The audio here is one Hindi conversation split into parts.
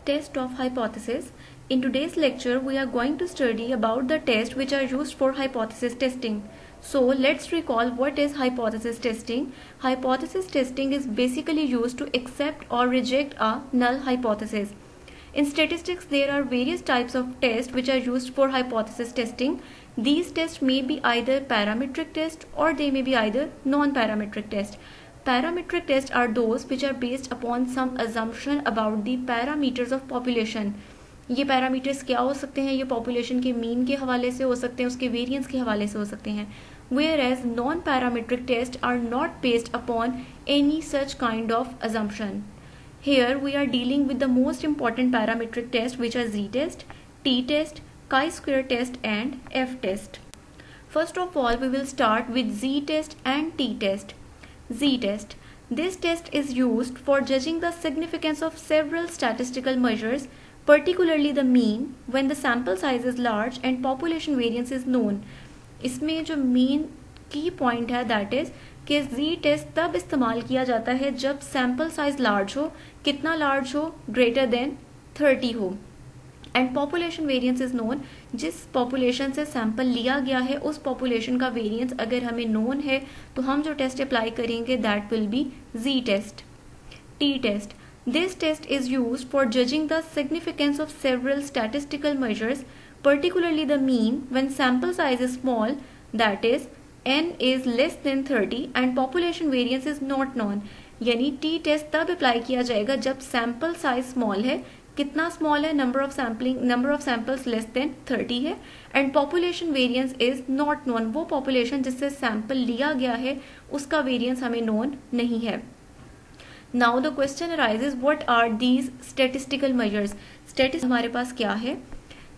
Test of hypothesis. In today's lecture, we are going to study about the tests which are used for hypothesis testing. So let's recall what is hypothesis testing. Hypothesis testing is basically used to accept or reject a null hypothesis. In statistics, there are various types of tests which are used for hypothesis testing. These tests may be either parametric tests or they may be either non-parametric tests. Parametric tests are those which are based upon some assumption about the parameters of population. ये पैरामीटर्स क्या हो सकते हैं? ये पॉपुलेशन के मीन के हवाले से हो सकते हैं, उसके वेरिएंस के हवाले से हो सकते हैं. Whereas non-parametric tests are not based upon any such kind of assumption. Here we are dealing with the most important parametric tests which are z-test, t-test, chi-square test and f-test. First of all, we will start with z-test and t-test. Z-test. This test is used for judging the significance of several statistical measures, particularly the mean, when the sample size is large and population variance is known. इसमें जो मेन की पॉइंट है दैट इज कि z-test तब इस्तेमाल किया जाता है जब सैम्पल साइज लार्ज हो. कितना लार्ज हो? ग्रेटर देन 30 हो. And population variance is known. जिस पॉपुलेशन से सैंपल लिया गया है उस पॉपुलेशन का वेरिएंस अगर हमें नोन है तो हम जो टेस्ट अप्लाई करेंगे that will be z-test. t-test. This test is used for judging the significance of several statistical measures, particularly the mean, when sample size is small, that is n is less than 30 and population variance is not known. यानी टी टेस्ट तब अप्लाई किया जाएगा जब सैंपल साइज स्मॉल है. कितना स्मॉल है? Number of samples less than 30 है and population variance is not known. वो पॉपुलेशन जिससे सैंपल लिया गया है उसका वेरिएंस हमें नोन नहीं है. Now the question arises what are these statistical measures. Statistics हमारे पास क्या है?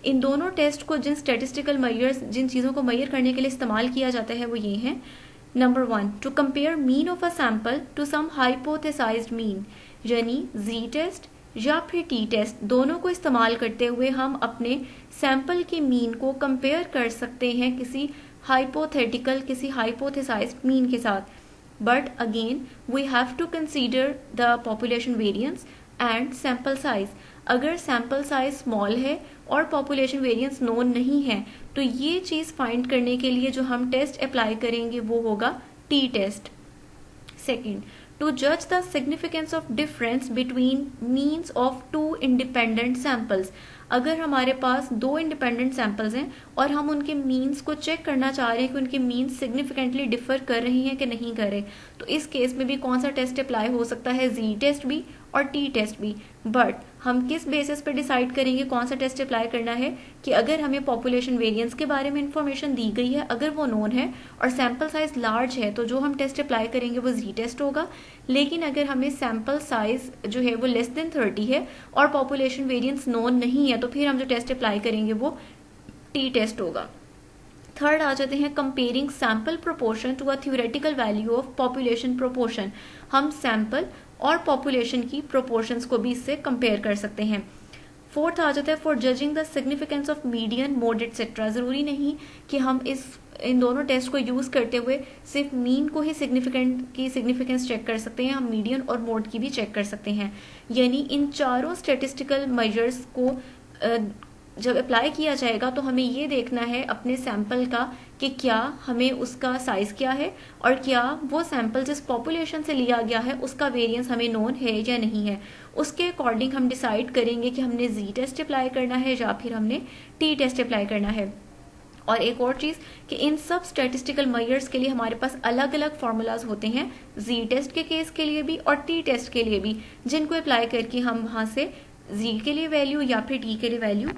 इन दोनों टेस्ट को जिन स्टैटिस्टिकल मेजर्स जिन चीज़ों को मेजर करने के लिए इस्तेमाल किया जाता है वो ये हैं. Number 1, to compare mean of a sample to some hypothesized mean. यानी जी टेस्ट या फिर टी टेस्ट दोनों को इस्तेमाल करते हुए हम अपने सैंपल के मीन को कंपेयर कर सकते हैं किसी हाइपोथेसाइज्ड मीन के साथ. But again, we have to consider the population variance and sample size. अगर सैंपल साइज स्मॉल है और पॉपुलेशन वेरिएंस नोन नहीं है तो ये चीज़ फाइंड करने के लिए जो हम टेस्ट अप्लाई करेंगे वो होगा टी टेस्ट. सेकेंड, टू जज the significance of difference between means of two independent samples. अगर हमारे पास दो इंडिपेंडेंट सैंपल्स हैं और हम उनके मीन्स को चेक करना चाह रहे हैं कि उनके मीन्स सिग्निफिकेंटली डिफर कर रही हैं कि नहीं कर रहे, तो इस केस में भी कौन सा टेस्ट अप्लाई हो सकता है? जी टेस्ट भी और टी टेस्ट भी. बट हम किस बेसिस पे डिसाइड करेंगे कौन सा टेस्ट अप्लाई करना है? कि अगर हमें पॉपुलेशन वेरिएंस के बारे में इंफॉर्मेशन दी गई है, अगर वो नोन है और सैंपल साइज लार्ज है तो जो हम टेस्ट अप्लाई करेंगे वो जी टेस्ट होगा. लेकिन अगर हमें सैंपल साइज जो है वो लेस देन 30 है और पॉपुलेशन वेरिएंस नोन नहीं है तो फिर हम जो टेस्ट अप्लाई करेंगे वो टी टेस्ट होगा. थर्ड आ जाते हैं comparing sample proportion to a theoretical value of population proportion. हम सैंपल और पॉपुलेशन की प्रोपोर्शंस को भी इससे कंपेयर कर सकते हैं. फोर्थ आ जाता है for judging the significance of median, mode etcetera. जरूरी नहीं कि हम इन दोनों टेस्ट को यूज करते हुए सिर्फ मीन को ही सिग्निफिकेंस चेक कर सकते हैं, हम मीडियन और मोड की भी चेक कर सकते हैं. यानी इन चारों स्टेटिस्टिकल मेजर्स को जब अप्लाई किया जाएगा तो हमें ये देखना है अपने सैंपल का कि क्या हमें उसका साइज क्या है और क्या वो सैंपल जिस पॉपुलेशन से लिया गया है उसका वेरिएंस हमें नोन है या नहीं है. उसके अकॉर्डिंग हम डिसाइड करेंगे कि हमने जी टेस्ट अप्लाई करना है या फिर हमने टी टेस्ट अप्लाई करना है. और एक और चीज़ कि इन सब स्टैटिस्टिकल मेजर्स के लिए हमारे पास अलग अलग फार्मूलाज होते हैं, जी टेस्ट के केस के लिए भी और टी टेस्ट के लिए भी, जिनको अप्लाई करके हम वहाँ से जी के लिए वैल्यू या फिर टी के लिए value.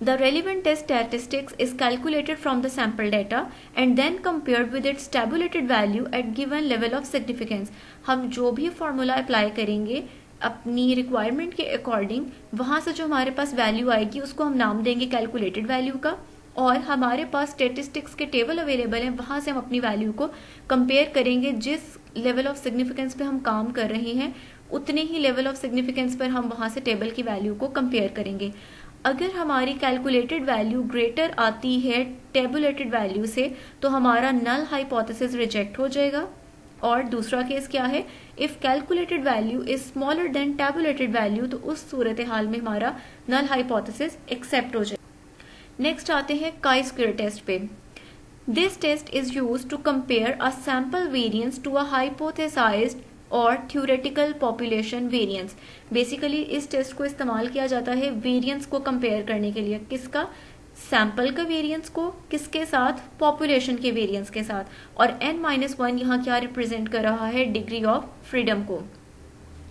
The relevant test statistics is calculated from the sample data and then compared with its tabulated value at given level of significance. हम जो भी फॉर्मूला अप्लाई करेंगे अपनी रिक्वायरमेंट के अकॉर्डिंग वहाँ से जो हमारे पास वैल्यू आएगी उसको हम नाम देंगे कैलकुलेटेड वैल्यू का, और हमारे पास स्टेटिस्टिक्स के टेबल अवेलेबल हैं वहाँ से हम अपनी वैल्यू को कंपेयर करेंगे. जिस लेवल ऑफ सिग्निफिकेंस पे हम काम कर रहे हैं उतने ही लेवल ऑफ सिग्निफिकेंस पर हम वहाँ से टेबल की वैल्यू को कंपेयर करेंगे. अगर हमारी कैलकुलेटेड वैल्यू ग्रेटर आती है टेबुलेटेड वैल्यू से तो हमारा नल हाइपोथेसिस रिजेक्ट हो जाएगा. और दूसरा केस क्या है, if calculated value is smaller than tabulated value, तो उस सूरत हाल में हमारा नल हाइपोथेसिस एक्सेप्ट हो जाए। नेक्स्ट आते हैं काई स्क्वायर टेस्ट पे। This test is used to compare a sample variance to a hypothesized और थ्योरेटिकल पॉपुलेशन वेरिएंस। बेसिकली इस टेस्ट को इस्तेमाल किया जाता है वेरिएंस को कंपेयर करने के लिए। किसका? सैंपल का वेरिएंस को किसके साथ? पॉपुलेशन के वेरिएंस के साथ। और n-1 यहाँ क्या रिप्रेजेंट कर रहा है? डिग्री ऑफ फ्रीडम को।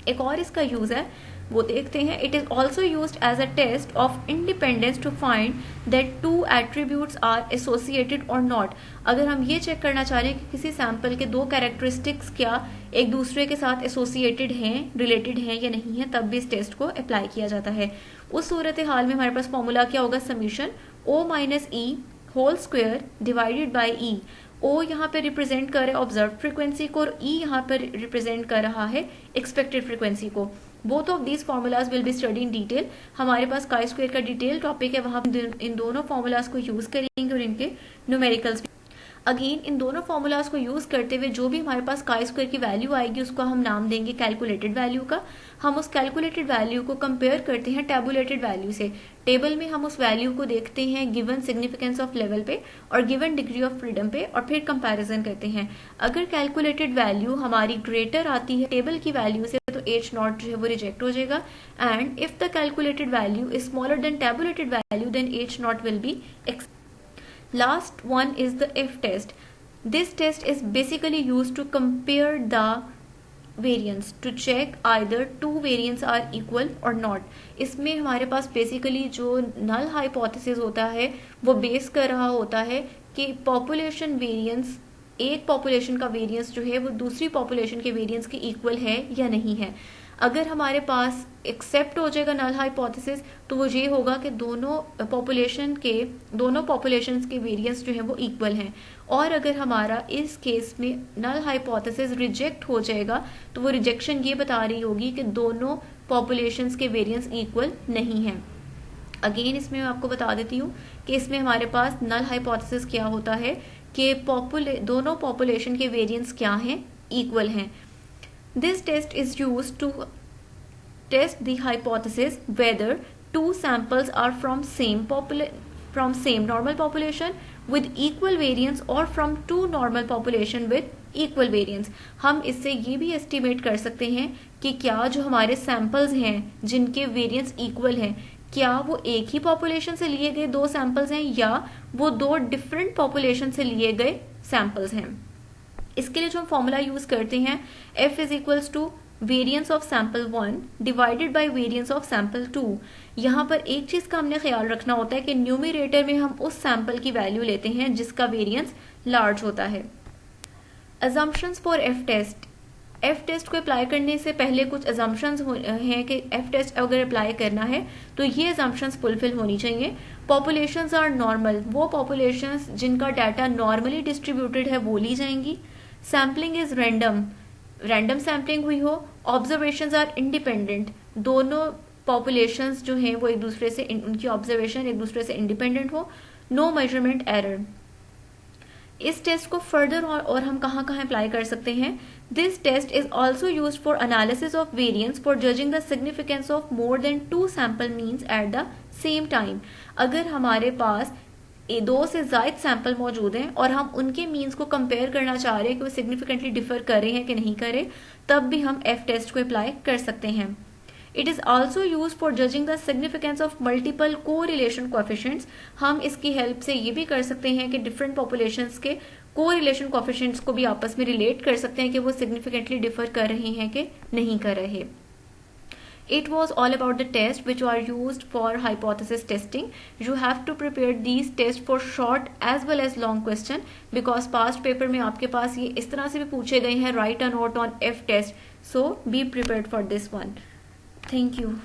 एक और इसका यूज है, वो देखते हैं। It is also used as a test of independence to find that two attributes are associated और नॉट। अगर हम ये चेक करना चाह रहे हैं कि किसी सैंपल के दो कैरेक्टरिस्टिक्स क्या एक दूसरे के साथ एसोसिएटेड हैं, रिलेटेड हैं या नहीं है, तब भी इस टेस्ट को अप्लाई किया जाता है। उस सूरत हाल में हमारे पास फॉर्मूला क्या होगा? Summation O minus E whole square divided by E. O यहाँ पे रिप्रेजेंट कर रहा है ऑब्जर्व फ्रीक्वेंसी को और E यहाँ पर रिप्रेजेंट कर रहा है एक्सपेक्टेड फ्रीक्वेंसी को। Both of these formulas will be study in detail. हमारे पास काई स्क्वायर का डिटेल टॉपिक है, वहां इन दोनों फॉर्मूलाज को यूज करेंगे और इनके न्यूमेरिकल्स। अगेन इन दोनों फॉर्मूलाज को यूज करते हुए जो भी हमारे पास काई स्क्वायर की वैल्यू आएगी उसको हम नाम देंगे कैलकुलेटेड वैल्यू का। हम उस कैलकुलेटेड वैल्यू को कंपेयर करते हैं टैबुलेटेड वैल्यू से। टेबल में हम उस वैल्यू को देखते हैं गिवन सिग्निफिकेंस ऑफ लेवल पे और गिवन डिग्री ऑफ फ्रीडम पे और फिर कंपैरिजन करते हैं। अगर कैलकुलेटेड वैल्यू हमारी ग्रेटर आती है टेबल की वैल्यू से तो H नॉट जो है वो रिजेक्ट हो जाएगा। And if the calculated value is smaller than tabulated value then H not will be accepted. Last one is the F test. This test is basically used to compare the variance to check either two variants are equal or not. इसमें हमारे पास बेसिकली जो नल हाइपोथेसिस होता है वो बेस कर रहा होता है कि पॉपुलेशन वेरिएंस, एक पॉपुलेशन का वेरिएंस जो है वो दूसरी पॉपुलेशन के वेरिएंस के इक्वल है या नहीं है। अगर हमारे पास एक्सेप्ट हो जाएगा नल हाइपोथेसिस तो वो ये होगा कि दोनों पॉपुलेशंस के वेरिएंस जो है वो इक्वल हैं। और अगर हमारा इस केस में नल हाइपोथेसिस रिजेक्ट हो जाएगा तो वो रिजेक्शन ये बता रही होगी कि दोनों पॉपुलेशंस के वेरिएंस इक्वल नहीं हैं। अगेन इसमें मैं आपको बता देती हूँ कि इसमें हमारे पास नल हाइपोथेसिस क्या होता है कि दोनों पॉपुलेशन के वेरिएंस क्या हैं? इक्वल हैं। This test is used to test the hypothesis whether two samples are from same normal population with equal variance or from two normal population with equal variance. हम इससे ये भी estimate कर सकते हैं कि क्या जो हमारे samples हैं जिनके variance equal हैं क्या वो एक ही population से लिए गए दो samples हैं या वो दो different population से लिए गए samples हैं। इसके लिए जो हम फॉर्मूला यूज करते हैं F इज equals to variance of sample 1 divided by variance of sample 2। यहाँ पर एक चीज का हमने ख्याल रखना होता है कि न्यूमरेटर में हम उस सैंपल की वैल्यू लेते हैं जिसका वेरिएंस लार्ज होता है। Assumptions for F test. F test को अप्लाई करने से पहले कुछ अजम्पशंस हैं कि F टेस्ट अगर अप्लाई करना है तो ये अजम्पशंस फुलफिल होनी चाहिए। पॉपुलेशंस आर नॉर्मल, वो पॉपुलेशंस जिनका डाटा नॉर्मली डिस्ट्रीब्यूटेड है वो ली जाएंगी। सैम्पलिंग इज रैंडम सैम्पलिंग हुई हो। ऑब्जर्वेशंस आर इंडिपेंडेंट, दोनों पॉपुलेशंस जो हैं वो एक दूसरे से उनकी ऑब्जर्वेशन एक दूसरे से इंडिपेंडेंट हो। No measurement error. इस टेस्ट को फर्दर और हम कहाँ कहाँ अप्लाई कर सकते हैं? This test is also used for analysis of variance for judging the significance of more than 2 sample means at the same time. अगर हमारे पास 2 से ज्यादा सैंपल मौजूद हैं और हम उनके मीन्स को कंपेयर करना चाह रहे हैं कि वो सिग्निफिकेंटली डिफर कर रहे हैं कि नहीं कर रहे, तब भी हम F टेस्ट को अप्लाई कर सकते हैं। It is also use for judging the significance of multiple correlation coefficients. हम इसकी हेल्प से ये भी कर सकते हैं कि डिफरेंट पॉपुलेशंस के कोरिलेशन कोएफिशिएंट्स को भी आपस में रिलेट कर सकते हैं कि वो सिग्निफिकेंटली डिफर कर रहे हैं कि नहीं कर रहे। It was all about the tests which are used for hypothesis testing. You have to prepare these tests for short as well as long question because past paper में आपके पास ये इस तरह से भी पूछे गए हैं write a note on F test. So be prepared for this one. Thank you.